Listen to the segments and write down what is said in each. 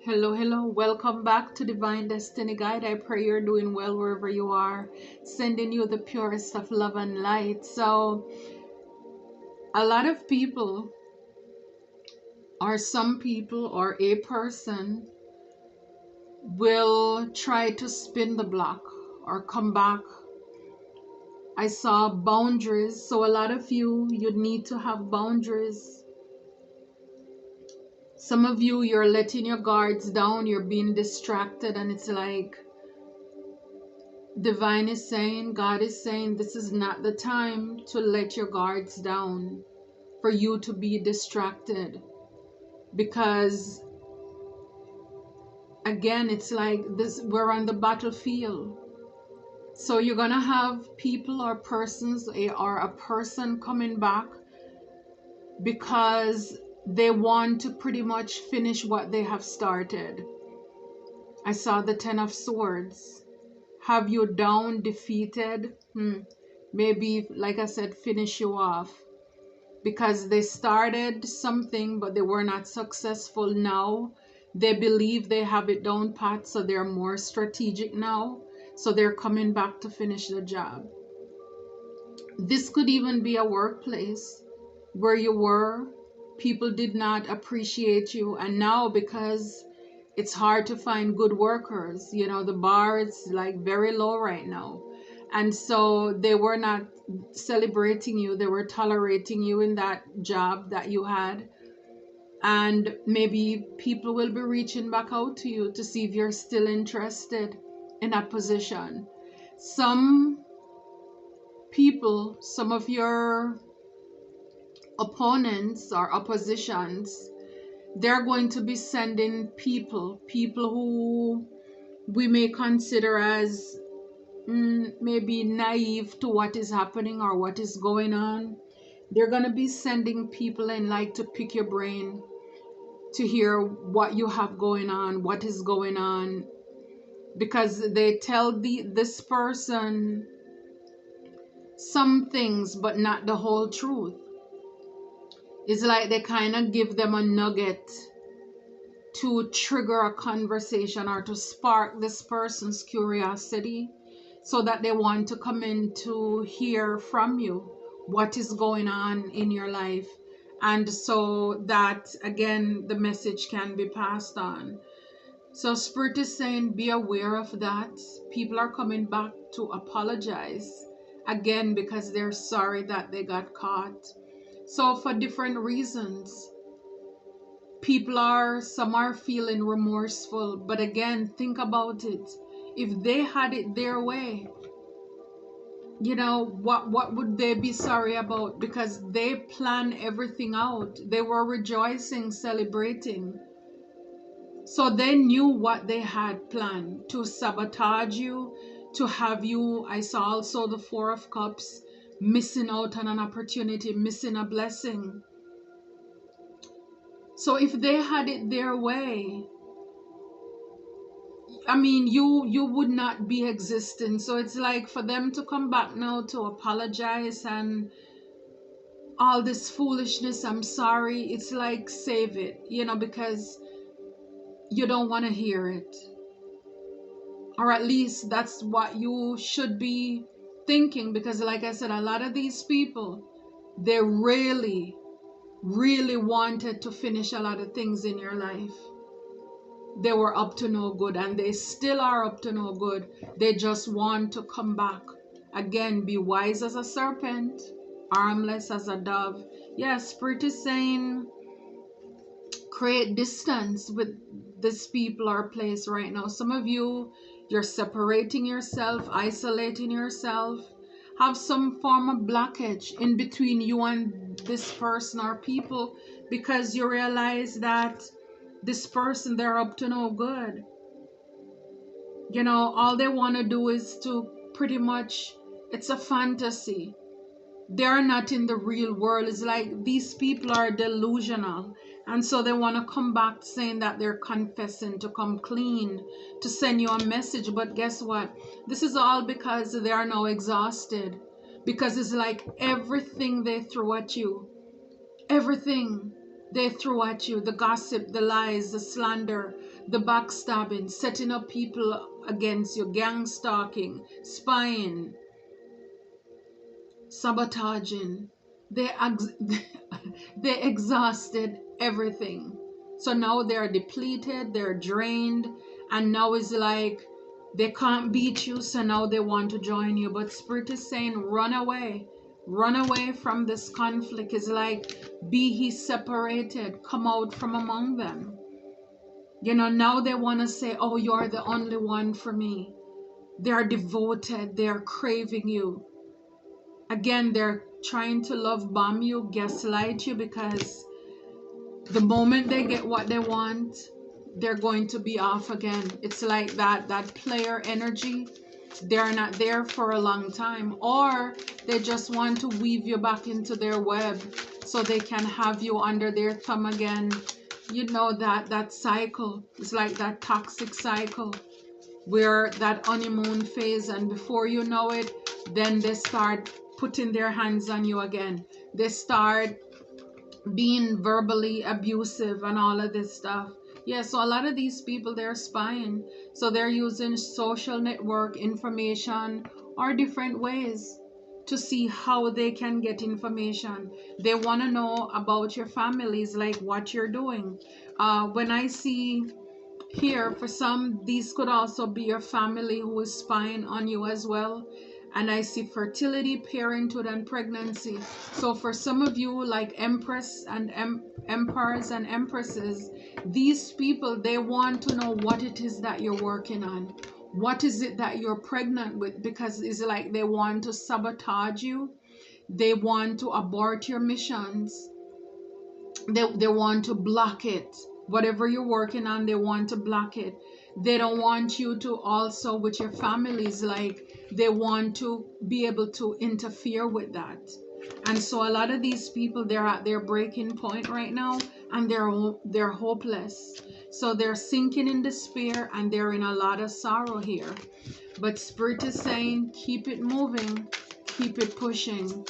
Hello. Welcome back to Divine Destiny Guide. I pray you're doing well wherever you are. Sending you the purest of love and light. So, a lot of people, or some people, or a person will try to spin the block or come back. I saw boundaries. So, a lot of you need to have boundaries. Some of you, you're letting your guards down, you're being distracted, and it's like Divine is saying, God is saying, this is not the time to let your guards down, for you to be distracted. Because again, it's like this, we're on the battlefield. So you're gonna have people or persons or a person coming back because they want to pretty much finish what they have started. I saw the Ten of Swords. Have you down, defeated? Maybe, like I said, finish you off. Because they started something, but they were not successful. Now they believe they have it down pat, so they're more strategic now. So they're coming back to finish the job. This could even be a workplace where you were, people did not appreciate you, and now because it's hard to find good workers, you know, the bar is like very low right now, and so they were not celebrating you, they were tolerating you in that job that you had. And maybe people will be reaching back out to you to see if you're still interested in that position. Some people, some of your opponents or oppositions, they're going to be sending people who we may consider as maybe naive to what is happening or what is going on. They're going to be sending people in like to pick your brain, to hear what you have going on, what is going on, because they tell this person some things but not the whole truth. It's like they kind of give them a nugget to trigger a conversation or to spark this person's curiosity, so that they want to come in to hear from you what is going on in your life, and so that again the message can be passed on. So Spirit is saying, be aware of that. People are coming back to apologize again because they're sorry that they got caught. So for different reasons, some are feeling remorseful, but again, think about it. If they had it their way, you know, what would they be sorry about? Because they planned everything out. They were rejoicing, celebrating. So they knew what they had planned to sabotage you, to have you. I saw also the Four of Cups, missing out on an opportunity, missing a blessing. So if they had it their way, I mean, you would not be existing. So it's like for them to come back now to apologize and all this foolishness, I'm sorry, it's like save it, you know, because you don't want to hear it. Or at least that's what you should be thinking, because like I said, a lot of these people, they really wanted to finish a lot of things in your life. They were up to no good, and they still are up to no good. They just want to come back. Again, be wise as a serpent, harmless as a dove. Yes, Spirit is saying create distance with this people or place right now. Some of you, you're separating yourself, isolating yourself, have some form of blockage in between you and this person or people, because you realize that this person, they're up to no good. You know, all they want to do is to pretty much, it's a fantasy. They're not in the real world. It's like these people are delusional, and so they want to come back saying that they're confessing, to come clean, to send you a message. But guess what? This is all because they are now exhausted, because it's like everything they threw at you, everything they threw at you, the gossip, the lies, the slander, the backstabbing, setting up people against you, gang stalking, spying, sabotaging. They they exhausted everything. So now they're depleted, they're drained, and now it's like they can't beat you, so now they want to join you. But Spirit is saying, run away. Run away from this conflict. It's like, be he separated, come out from among them. Now they want to say, oh, you're the only one for me. They're devoted, they're craving you. Again, they're trying to love bomb you, gaslight you, because the moment they get what they want, they're going to be off again. It's like that player energy. They're not there for a long time, or they just want to weave you back into their web so they can have you under their thumb again. That cycle is like that toxic cycle where that honeymoon phase, and before you know it, then they start putting their hands on you again. They start being verbally abusive and all of this stuff. Yeah, so a lot of these people, they're spying. So they're using social network information or different ways to see how they can get information. They want to know about your families, like what you're doing. When I see here, for some, these could also be your family who is spying on you as well. And I see fertility, parenthood, and pregnancy. So for some of you, like Empress and Emperors and Empresses, these people, they want to know what it is that you're working on. What is it that you're pregnant with? Because it's like they want to sabotage you. They want to abort your missions. They want to block it. Whatever you're working on, they want to block it. They don't want you to also with your families, like they want to be able to interfere with that. And so a lot of these people, they're at their breaking point right now, and they're hopeless. So they're sinking in despair, and they're in a lot of sorrow here. But Spirit is saying, keep it moving, keep it pushing.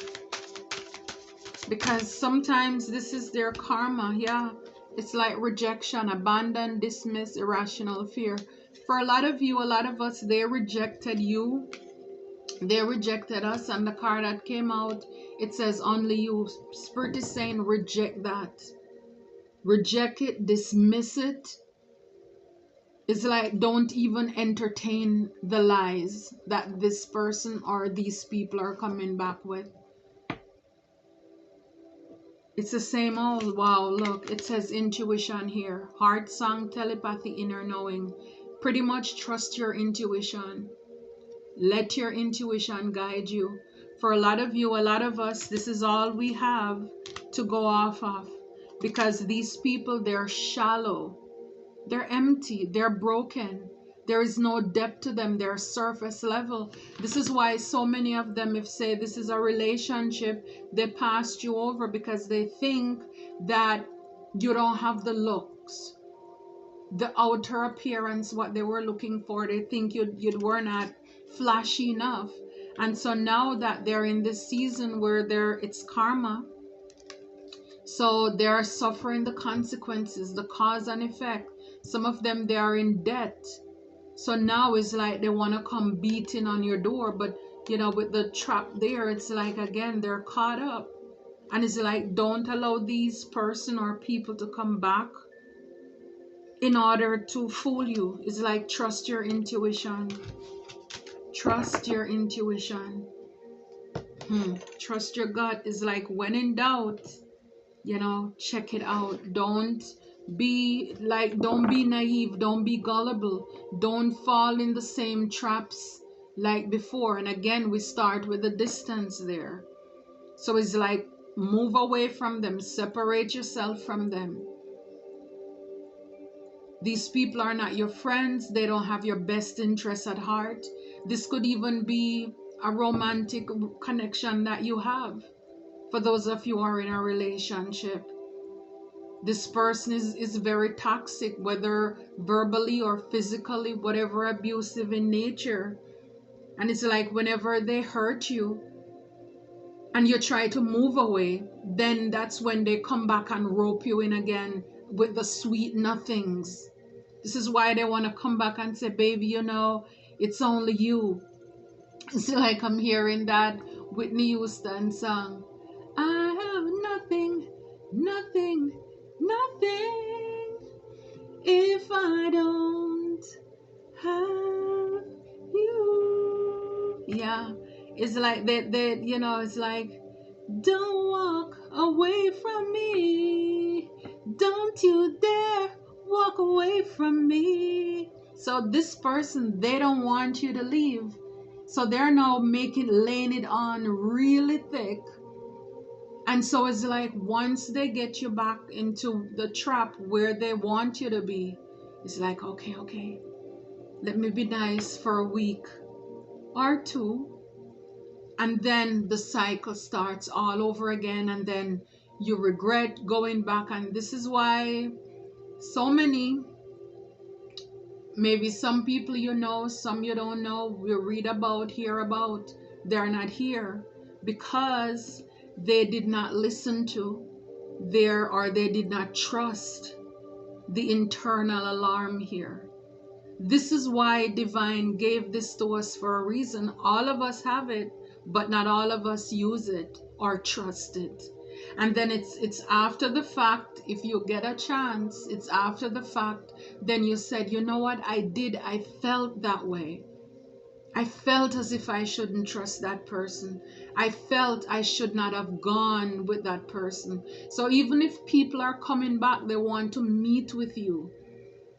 Because sometimes this is their karma. Yeah, it's like rejection, abandon, dismiss, irrational fear. For a lot of you, a lot of us, they rejected you, they rejected us, and the card that came out, it says only you. Spirit is saying, reject that, reject it, dismiss it. It's like, don't even entertain the lies that this person or these people are coming back with. It's the same old, wow, look, it says intuition here. Heart song, telepathy, inner knowing. Pretty much trust your intuition. Let your intuition guide you. For a lot of you, a lot of us, this is all we have to go off of. Because these people, they're shallow. They're empty. They're broken. There is no depth to them. They're surface level. This is why so many of them, if say this is a relationship, they passed you over because they think that you don't have the looks, the outer appearance, what they were looking for. They think you were not flashy enough. And so now that they're in this season where it's karma, so they're suffering the consequences, the cause and effect. Some of them, they are in debt. So now it's like they want to come beating on your door, but with the trap there, it's like, again, they're caught up. And it's like, don't allow these person or people to come back in order to fool you. It's like, trust your intuition. Trust your intuition. Trust your gut. Is like, when in doubt, check it out. Don't be naive, don't be gullible, don't fall in the same traps like before. And again, we start with the distance there. So it's like, move away from them, separate yourself from them. These people are not your friends. They don't have your best interests at heart. This could even be a romantic connection that you have. For those of you who are in a relationship, this person is very toxic, whether verbally or physically, whatever, abusive in nature. And it's like, whenever they hurt you and you try to move away, then that's when they come back and rope you in again with the sweet nothings. This is why they want to come back and say, baby, you know, it's only you. It's like I'm hearing that Whitney Houston song. I have nothing, nothing, nothing if I don't have you. Yeah, it's like that, you know, it's like, don't walk away from me. Don't you dare walk away from me. So this person, they don't want you to leave. So they're now laying it on really thick. And so it's like once they get you back into the trap where they want you to be, it's like, okay, okay, let me be nice for a week or two. And then the cycle starts all over again. And then you regret going back. And this is why so many, maybe some people you know, some you don't know, we read about, hear about, they're not here because they did not listen to they did not trust the internal alarm here. This is why divine gave this to us for a reason. All of us have it, but not all of us use it or trust it. And then it's after the fact, if you get a chance, it's after the fact, then you said, you know what, I felt that way. I felt as if I shouldn't trust that person. I felt I should not have gone with that person. So even if people are coming back, they want to meet with you.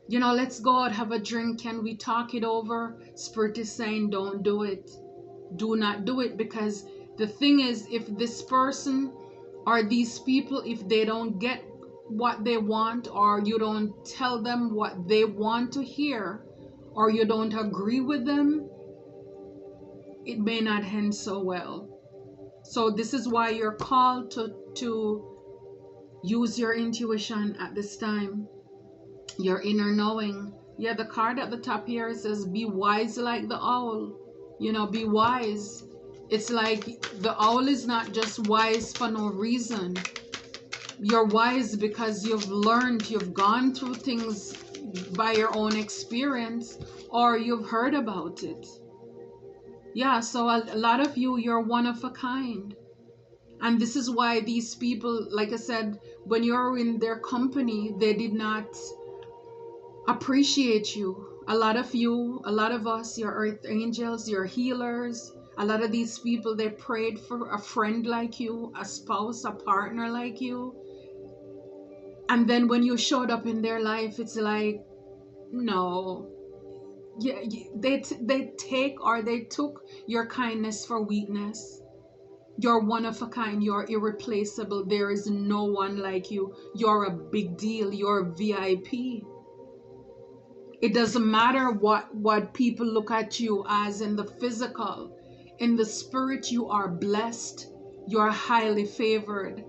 You know, let's go out, have a drink, can we talk it over? Spirit is saying, don't do it. Do not do it, because the thing is, if this person or these people, if they don't get what they want, or you don't tell them what they want to hear, or you don't agree with them, it may not end so well. So this is why you're called to use your intuition at this time, your inner knowing. Yeah, the card at the top here says, be wise like the owl. You know, be wise. It's like the owl is not just wise for no reason. You're wise because you've learned, you've gone through things by your own experience, or you've heard about it. Yeah, so a lot of you, you're one of a kind. And this is why these people, like I said, when you're in their company, they did not appreciate you. A lot of you, a lot of us, your earth angels, your healers, a lot of these people, they prayed for a friend like you, a spouse, a partner like you. And then when you showed up in their life, it's like, no. Yeah, they took your kindness for weakness. You're one of a kind. You're irreplaceable. There is no one like you. You're a big deal. You're VIP. It doesn't matter what people look at you as in the physical. In the spirit, you are blessed. You're highly favored.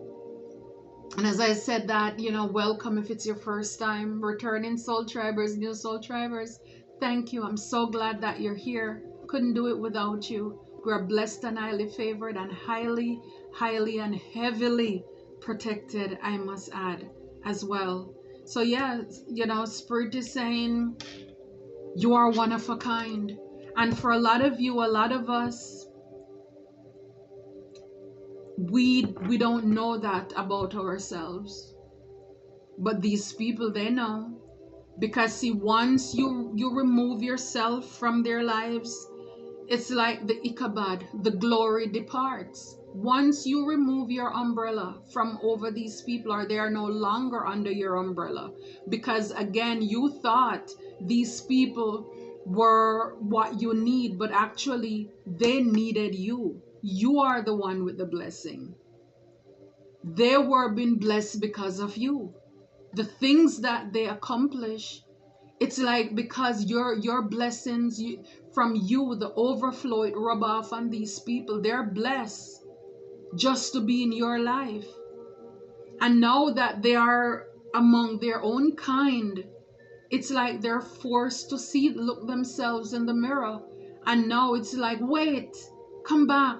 And as I said that, you know, welcome if it's your first time. Returning soul tribers, new soul tribers, thank you. I'm so glad that you're here. Couldn't do it without you. We're blessed and highly favored and highly, highly and heavily protected, I must add, as well. So yeah, you know, Spirit is saying you are one of a kind. And for a lot of you, a lot of us, we don't know that about ourselves. But these people, they know. Because see, once you remove yourself from their lives, it's like the Ichabod, the glory departs. Once you remove your umbrella from over these people, or they are no longer under your umbrella, because again, you thought these people were what you need, but actually they needed you. You are the one with the blessing. They were being blessed because of you. The things that they accomplish, it's like because your blessings, from you, the overflow, it rub off on these people. They're blessed just to be in your life. And now that they are among their own kind, it's like they're forced to look themselves in the mirror. And now it's like, wait, come back.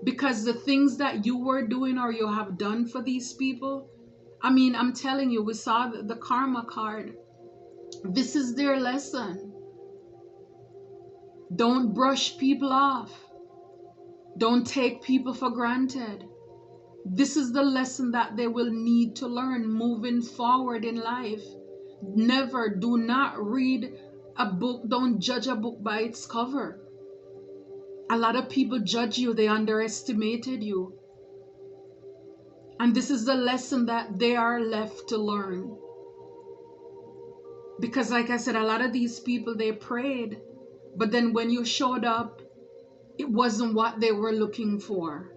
Because the things that you were doing or you have done for these people, I mean, I'm telling you, we saw the karma card. This is their lesson. Don't brush people off. Don't take people for granted. This is the lesson that they will need to learn moving forward in life. Never, do not read a book, don't judge a book by its cover. A lot of people judge you, they underestimated you. And this is the lesson that they are left to learn. Because like I said, a lot of these people, they prayed, but then when you showed up, it wasn't what they were looking for.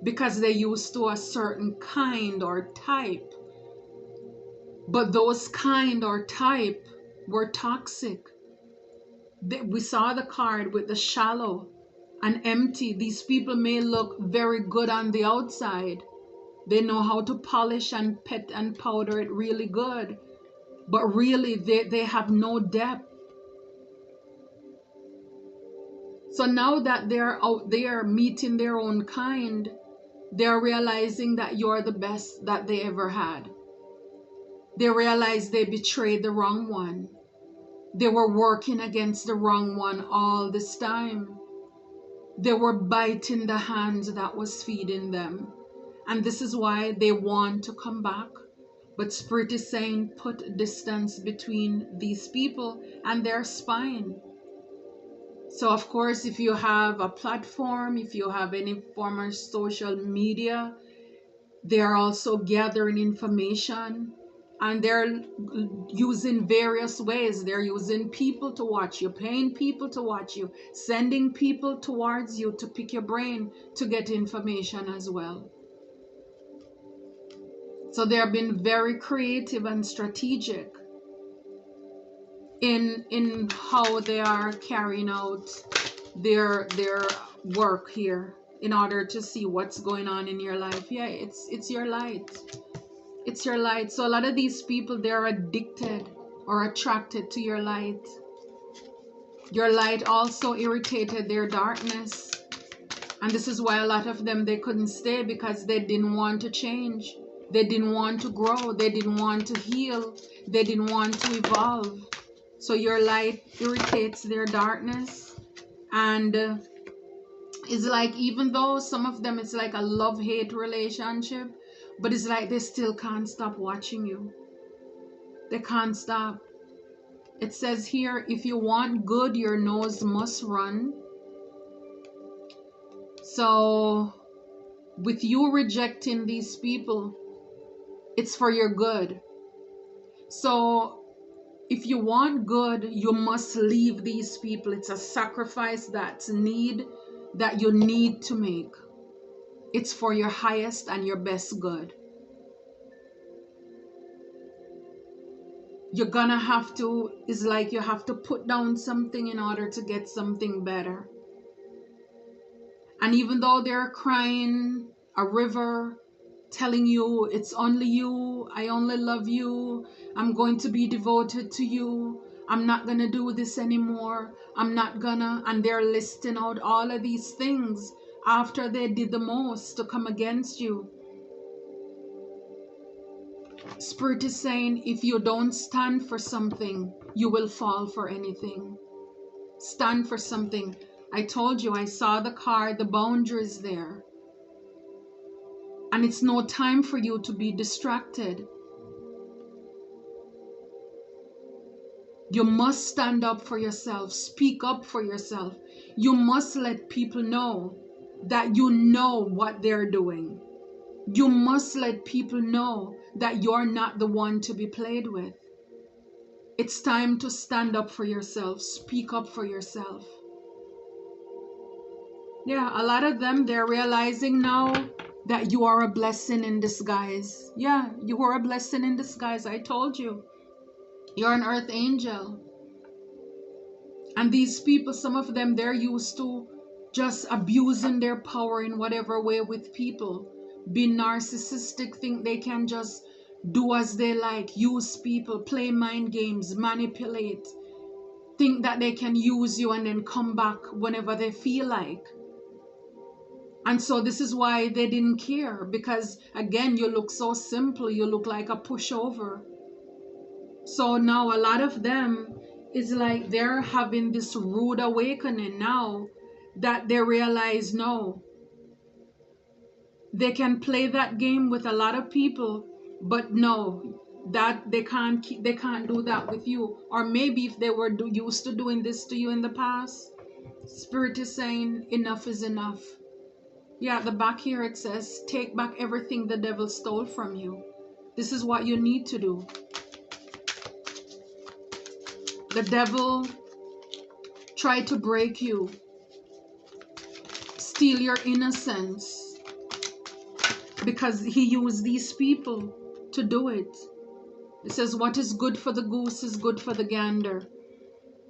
Because they used to a certain kind or type. But those kind or type were toxic. We saw the card with the shallow and empty. These people may look very good on the outside. They know how to polish and pet and powder it really good. But really, they have no depth. So now that they're out there meeting their own kind, they're realizing that you're the best that they ever had. They realize they betrayed the wrong one. They were working against the wrong one all this time. They were biting the hand that was feeding them. And this is why they want to come back. But Spirit is saying, put distance between these people and their spine. So of course, if you have a platform, if you have any form of social media, they are also gathering information. And they're using various ways. They're using people to watch you, paying people to watch you, sending people towards you to pick your brain to get information as well. So they have been very creative and strategic in how they are carrying out their work here in order to see what's going on in your life. Yeah, it's your light. It's your light. So a lot of these people, they're addicted or attracted to your light. Your light also irritated their darkness. And this is why a lot of them, they couldn't stay, because they didn't want to change. They didn't want to grow. They didn't want to heal. They didn't want to evolve. So your light irritates their darkness. And it's like, even though some of them, it's like a love-hate relationship, but it's like they still can't stop watching you. They can't stop. It says here, if you want good, your nose must run. So with you rejecting these people, it's for your good. So if you want good, you must leave these people. It's a sacrifice that you need to make. It's for your highest and your best good. You're gonna have to, it's like you have to put down something in order to get something better. And even though they're crying a river, telling you it's only you, I only love you, I'm going to be devoted to you, I'm not gonna do this anymore, I'm not gonna, and they're listing out all of these things after they did the most to come against you. Spirit is saying, if you don't stand for something, you will fall for anything. Stand for something. I told you, I saw the card, the boundaries there. And it's no time for you to be distracted. You must stand up for yourself. Speak up for yourself. You must let people know that you know what they're doing. You must let people know that you're not the one to be played with. It's time to stand up for yourself. Speak up for yourself. Yeah, a lot of them, they're realizing now that you are a blessing in disguise. Yeah, you are a blessing in disguise. I told you. You're an earth angel. And these people, some of them, they're used to just abusing their power in whatever way with people. Being narcissistic, think they can just do as they like, use people, play mind games, manipulate. Think that they can use you and then come back whenever they feel like. And so this is why they didn't care, because again, you look so simple, you look like a pushover. So now a lot of them is like they're having this rude awakening now that they realize no, they can play that game with a lot of people, but no, that they can't do that with you. Or maybe if they were used to doing this to you in the past, Spirit is saying enough is enough. Yeah, at the back here it says take back everything the devil stole from you. This is what you need to do. The devil tried to break you, steal your innocence, because he used these people to do it. It says what is good for the goose is good for the gander.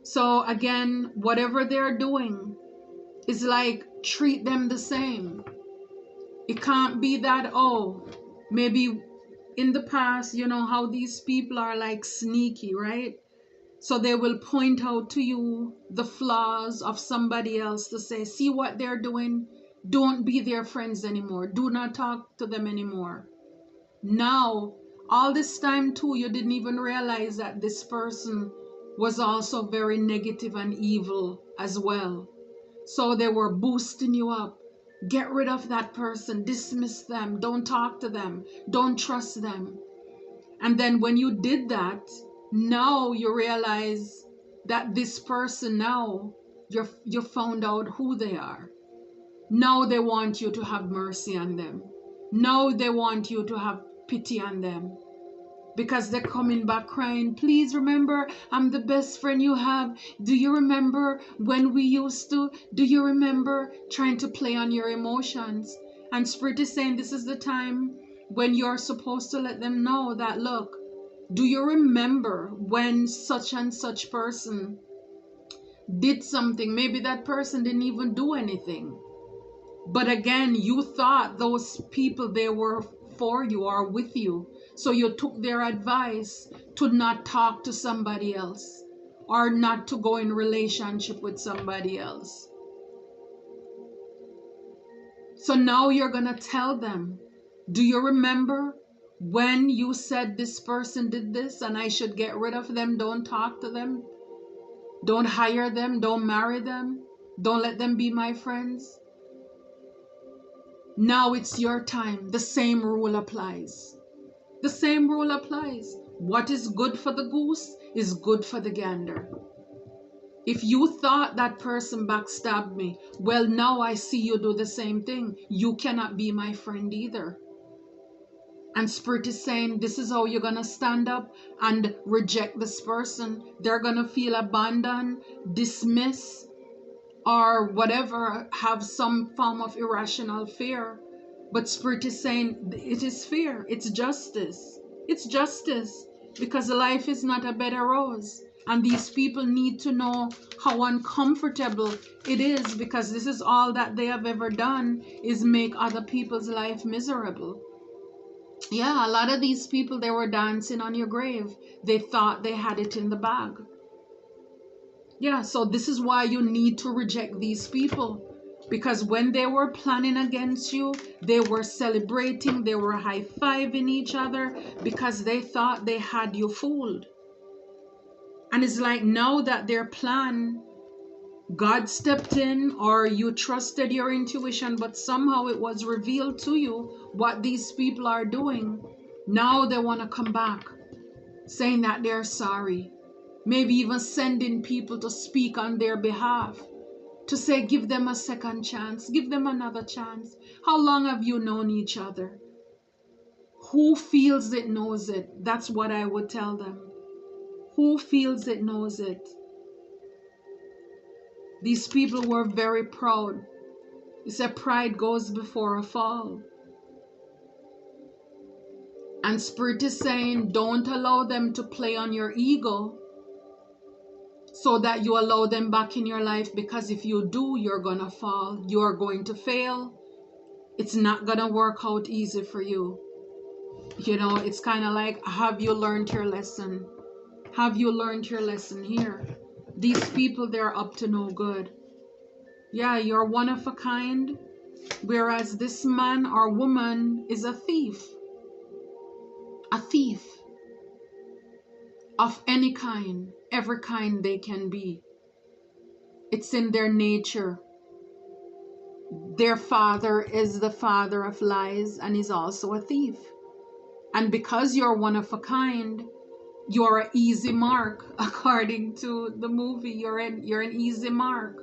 So again, whatever they're doing is like treat them the same. It can't be that, oh, maybe in the past, you know how these people are like sneaky, right? So they will point out to you the flaws of somebody else to say, see what they're doing? Don't be their friends anymore. Do not talk to them anymore. Now, all this time too, you didn't even realize that this person was also very negative and evil as well. So they were boosting you up. Get rid of that person. Dismiss them. Don't talk to them. Don't trust them. And then when you did that, now you realize that this person now, you found out who they are. Now they want you to have mercy on them. Now they want you to have pity on them. Because they're coming back crying, please remember, I'm the best friend you have. Do you remember when we used to? Do you remember? Trying to play on your emotions. And Spirit is saying this is the time when you're supposed to let them know that, look, do you remember when such and such person did something? Maybe that person didn't even do anything. But again, you thought those people, they were for you or with you. So you took their advice to not talk to somebody else or not to go in relationship with somebody else. So now you're going to tell them, do you remember when you said this person did this and I should get rid of them? Don't talk to them. Don't hire them. Don't marry them. Don't let them be my friends. Now it's your time. The same rule applies. The same rule applies. What is good for the goose is good for the gander. If you thought that person backstabbed me, well, now I see you do the same thing. You cannot be my friend either. And Spirit is saying, this is how you're going to stand up and reject this person. They're going to feel abandoned, dismissed, or whatever, have some form of irrational fear. But Spirit is saying it is fear. It's justice. It's justice, because life is not a bed of roses. And these people need to know how uncomfortable it is, because this is all that they have ever done, is make other people's life miserable. Yeah, a lot of these people, they were dancing on your grave. They thought they had it in the bag. Yeah, so this is why you need to reject these people. Because when they were planning against you, they were celebrating, they were high-fiving each other because they thought they had you fooled. And it's like now that their plan, God stepped in, or you trusted your intuition, but somehow it was revealed to you what these people are doing. Now they want to come back saying that they're sorry. Maybe even sending people to speak on their behalf, to say, give them a second chance, give them another chance. How long have you known each other? Who feels it knows it. That's what I would tell them. Who feels it knows it. These people were very proud. He said pride goes before a fall. And Spirit is saying, don't allow them to play on your ego, so that you allow them back in your life, because if you do, you're gonna fall. You're going to fail. It's not gonna work out easy for you. You know, it's kind of like, have you learned your lesson? Have you learned your lesson here? These people, they're up to no good. Yeah, you're one of a kind, whereas this man or woman is a thief. A thief. of any kind, every kind they can be. It's in their nature. Their father is the father of lies, and he's also a thief. And because you're one of a kind, you're an easy mark. According to the movie, you're an easy mark.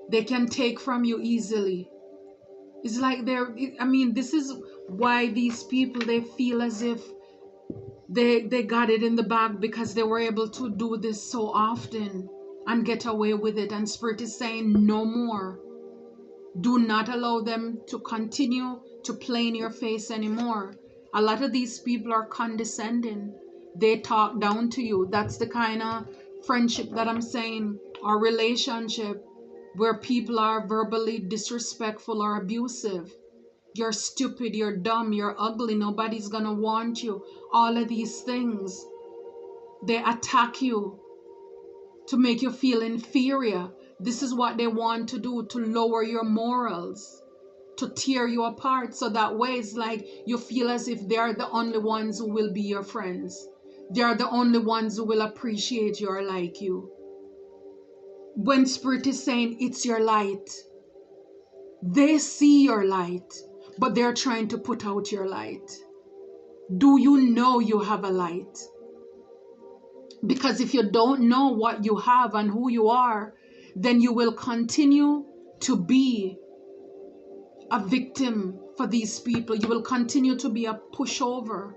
They can take from you easily. It's like this is why these people, they feel as if they got it in the bag, because they were able to do this so often and get away with it. And Spirit is saying no more. Do not allow them to continue to play in your face anymore. A lot of these people are condescending. They talk down to you. That's the kind of friendship that I'm saying, or relationship, where people are verbally disrespectful or abusive. You're stupid, you're dumb, you're ugly, nobody's gonna want you. All of these things. They attack you to make you feel inferior. This is what they want to do, to lower your morals, to tear you apart. So that way it's like you feel as if they're the only ones who will be your friends. They're the only ones who will appreciate you or like you. When Spirit is saying it's your light, they see your light, but they're trying to put out your light. Do you know you have a light? Because if you don't know what you have and who you are, then you will continue to be a victim for these people. You will continue to be a pushover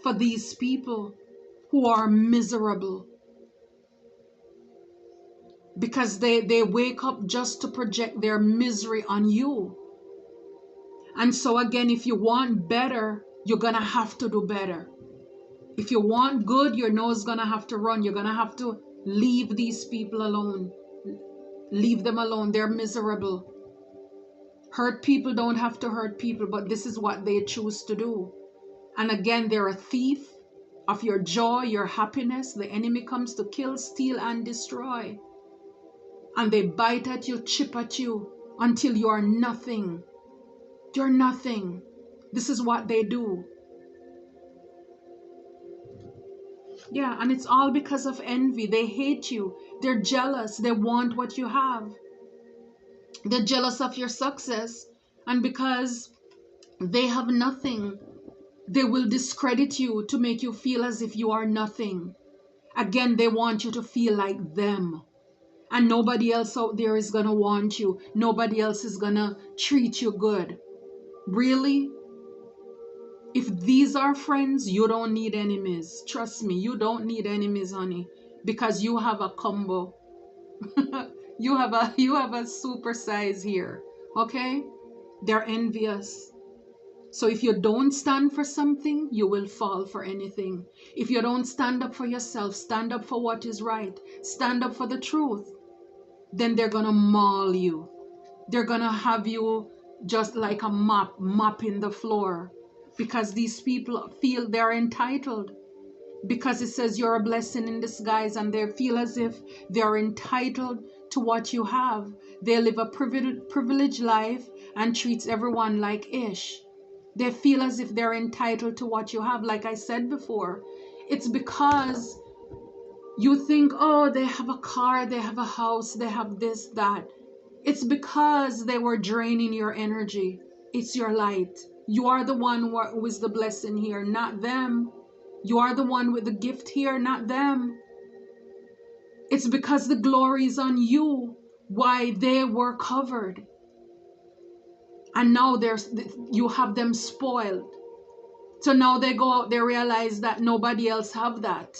for these people who are miserable. Because they wake up just to project their misery on you. And so again, if you want better, you're going to have to do better. If you want good, your nose gonna have to run. You're gonna have to leave these people alone. Leave them alone. They're miserable. Hurt people don't have to hurt people, but this is what they choose to do. And again, they're a thief of your joy, your happiness. The enemy comes to kill, steal, and destroy. And they bite at you, chip at you, until you are nothing. You're nothing. This is what they do. Yeah, and it's all because of envy. They hate you. They're jealous. They want what you have. They're jealous of your success. And because they have nothing, they will discredit you to make you feel as if you are nothing. Again, they want you to feel like them. And nobody else out there is going to want you. Nobody else is going to treat you good. Really? If these are friends, you don't need enemies. Trust me, you don't need enemies, honey, because you have a combo. you have a super size here. Okay? They're envious. So if you don't stand for something, you will fall for anything. If you don't stand up for yourself, stand up for what is right, stand up for the truth, then they're gonna maul you. They're gonna have you just like a mop, mopping the floor. Because these people feel they're entitled. Because it says you're a blessing in disguise, and they feel as if they're entitled to what you have. They live a privileged life and treats everyone like ish. They feel as if they're entitled to what you have. Like I said before, it's because you think, oh, they have a car, they have a house, they have this, that. It's because they were draining your energy. It's your light. You are the one who is the blessing here, not them. You are the one with the gift here, not them. It's because the glory is on you, why they were covered. And now you have them spoiled. So now they go out, they realize that nobody else have that.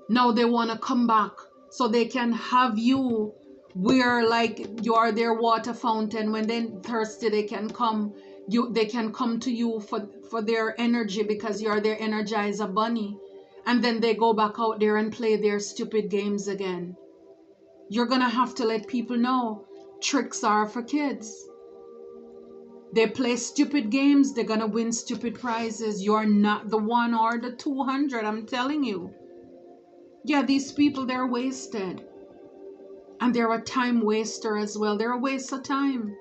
Now they want to come back so they can have you where like you are their water fountain. When they're thirsty, they can come. They can come to you for their energy, because you are their energizer bunny. And then they go back out there and play their stupid games again. You're gonna have to let people know tricks are for kids. They play stupid games, they're gonna win stupid prizes. You're not the 1 or the 200, I'm telling you. Yeah, these people, they're wasted. And they're a time waster as well. They're a waste of time.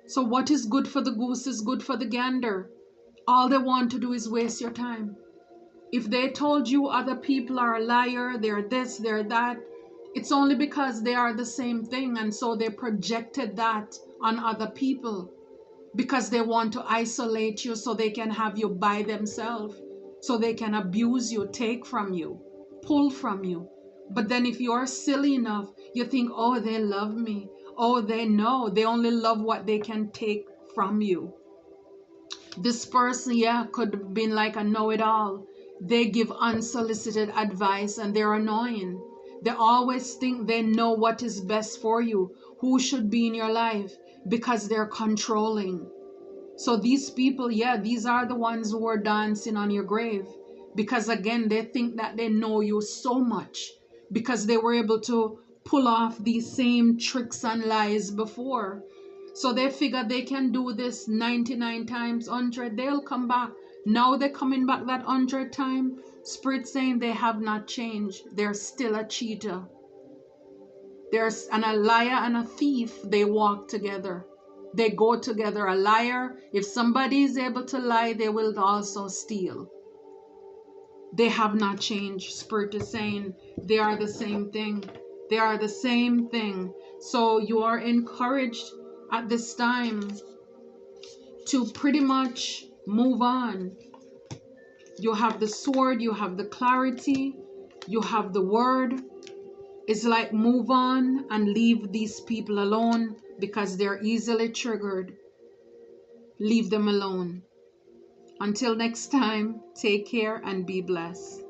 So what is good for the goose is good for the gander. All they want to do is waste your time. If they told you other people are a liar, they're this, they're that, it's only because they are the same thing, and so they projected that on other people because they want to isolate you so they can have you by themselves, so they can abuse you, take from you, pull from you. But then if you're silly enough, you think, oh, they love me. Oh, they know. They only love what they can take from you. This person, yeah, could have been like a know-it-all. They give unsolicited advice and they're annoying. They always think they know what is best for you, who should be in your life, because they're controlling. So these people, yeah, these are the ones who are dancing on your grave, because again, they think that they know you so much because they were able to pull off these same tricks and lies before. So they figure they can do this 99 times 100, they'll come back. Now they're coming back that 100 time. Spirit saying they have not changed. They're still a cheater. There's a liar and a thief, they walk together. They go together. A liar, if somebody is able to lie, they will also steal. They have not changed. Spirit is saying they are the same thing. They are the same thing. So you are encouraged at this time to pretty much move on. You have the sword, you have the clarity, you have the word. It's like move on and leave these people alone because they're easily triggered. Leave them alone. Until next time, take care and be blessed.